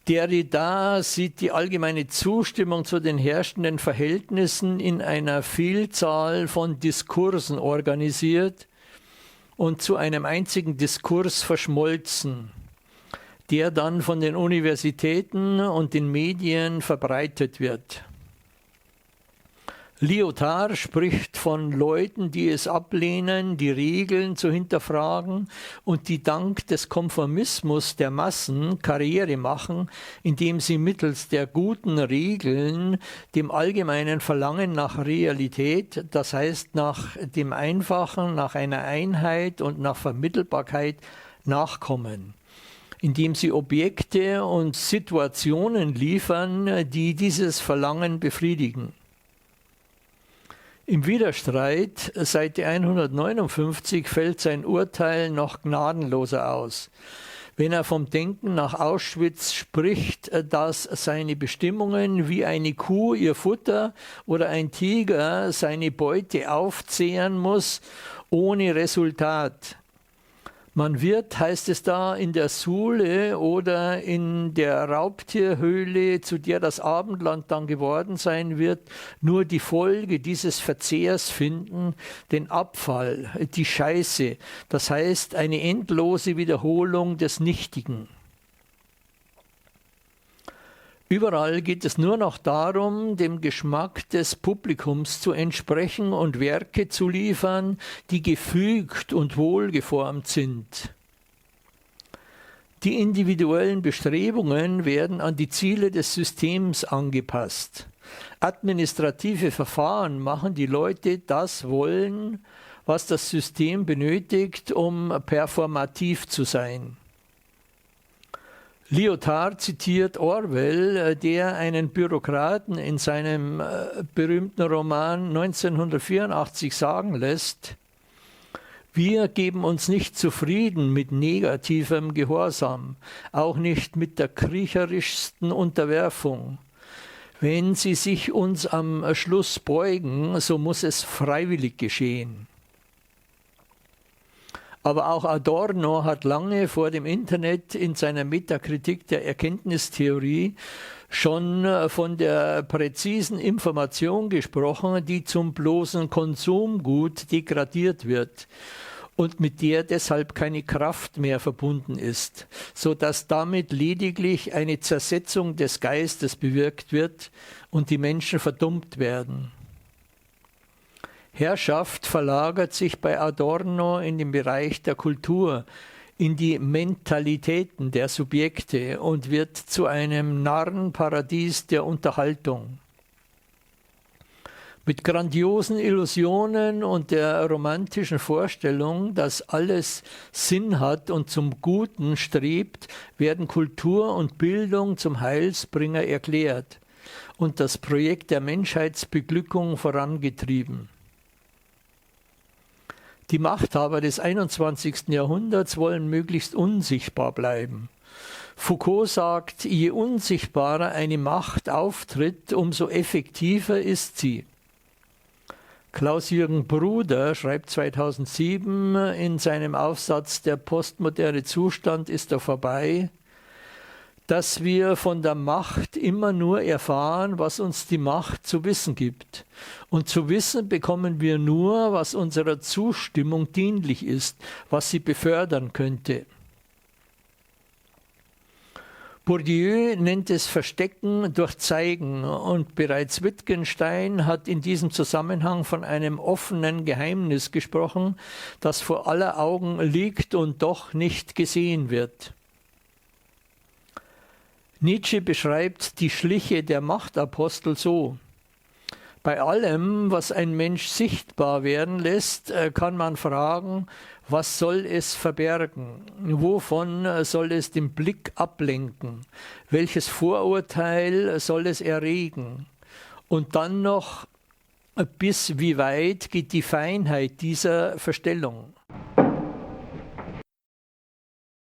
Derrida sieht die allgemeine Zustimmung zu den herrschenden Verhältnissen in einer Vielzahl von Diskursen organisiert und zu einem einzigen Diskurs verschmolzen, der dann von den Universitäten und den Medien verbreitet wird. Lyotard spricht von Leuten, die es ablehnen, die Regeln zu hinterfragen und die dank des Konformismus der Massen Karriere machen, indem sie mittels der guten Regeln dem allgemeinen Verlangen nach Realität, das heißt nach dem Einfachen, nach einer Einheit und nach Vermittelbarkeit nachkommen, indem sie Objekte und Situationen liefern, die dieses Verlangen befriedigen. Im Widerstreit, Seite 159, fällt sein Urteil noch gnadenloser aus. Wenn er vom Denken nach Auschwitz spricht, dass seine Bestimmungen wie eine Kuh ihr Futter oder ein Tiger seine Beute aufzehren muss, ohne Resultat. Man wird, heißt es da, in der Sule oder in der Raubtierhöhle, zu der das Abendland dann geworden sein wird, nur die Folge dieses Verzehrs finden, den Abfall, die Scheiße, das heißt eine endlose Wiederholung des Nichtigen. Überall geht es nur noch darum, dem Geschmack des Publikums zu entsprechen und Werke zu liefern, die gefügt und wohlgeformt sind. Die individuellen Bestrebungen werden an die Ziele des Systems angepasst. Administrative Verfahren machen die Leute das wollen, was das System benötigt, um performativ zu sein. Lyotard zitiert Orwell, der einen Bürokraten in seinem berühmten Roman 1984 sagen lässt: Wir geben uns nicht zufrieden mit negativem Gehorsam, auch nicht mit der kriecherischsten Unterwerfung. Wenn sie sich uns am Schluss beugen, so muss es freiwillig geschehen. Aber auch Adorno hat lange vor dem Internet in seiner Metakritik der Erkenntnistheorie schon von der präzisen Information gesprochen, die zum bloßen Konsumgut degradiert wird und mit der deshalb keine Kraft mehr verbunden ist, sodass damit lediglich eine Zersetzung des Geistes bewirkt wird und die Menschen verdummt werden. Herrschaft verlagert sich bei Adorno in den Bereich der Kultur, in die Mentalitäten der Subjekte und wird zu einem Narrenparadies der Unterhaltung. Mit grandiosen Illusionen und der romantischen Vorstellung, dass alles Sinn hat und zum Guten strebt, werden Kultur und Bildung zum Heilsbringer erklärt und das Projekt der Menschheitsbeglückung vorangetrieben. Die Machthaber des 21. Jahrhunderts wollen möglichst unsichtbar bleiben. Foucault sagt, je unsichtbarer eine Macht auftritt, umso effektiver ist sie. Klaus-Jürgen Bruder schreibt 2007 in seinem Aufsatz Der postmoderne Zustand ist da vorbei, dass wir von der Macht immer nur erfahren, was uns die Macht zu wissen gibt. Und zu wissen bekommen wir nur, was unserer Zustimmung dienlich ist, was sie befördern könnte. Bourdieu nennt es Verstecken durch Zeigen und bereits Wittgenstein hat in diesem Zusammenhang von einem offenen Geheimnis gesprochen, das vor aller Augen liegt und doch nicht gesehen wird. Nietzsche beschreibt die Schliche der Machtapostel so: Bei allem, was ein Mensch sichtbar werden lässt, kann man fragen, was soll es verbergen? Wovon soll es den Blick ablenken? Welches Vorurteil soll es erregen? Und dann noch, bis wie weit geht die Feinheit dieser Verstellung?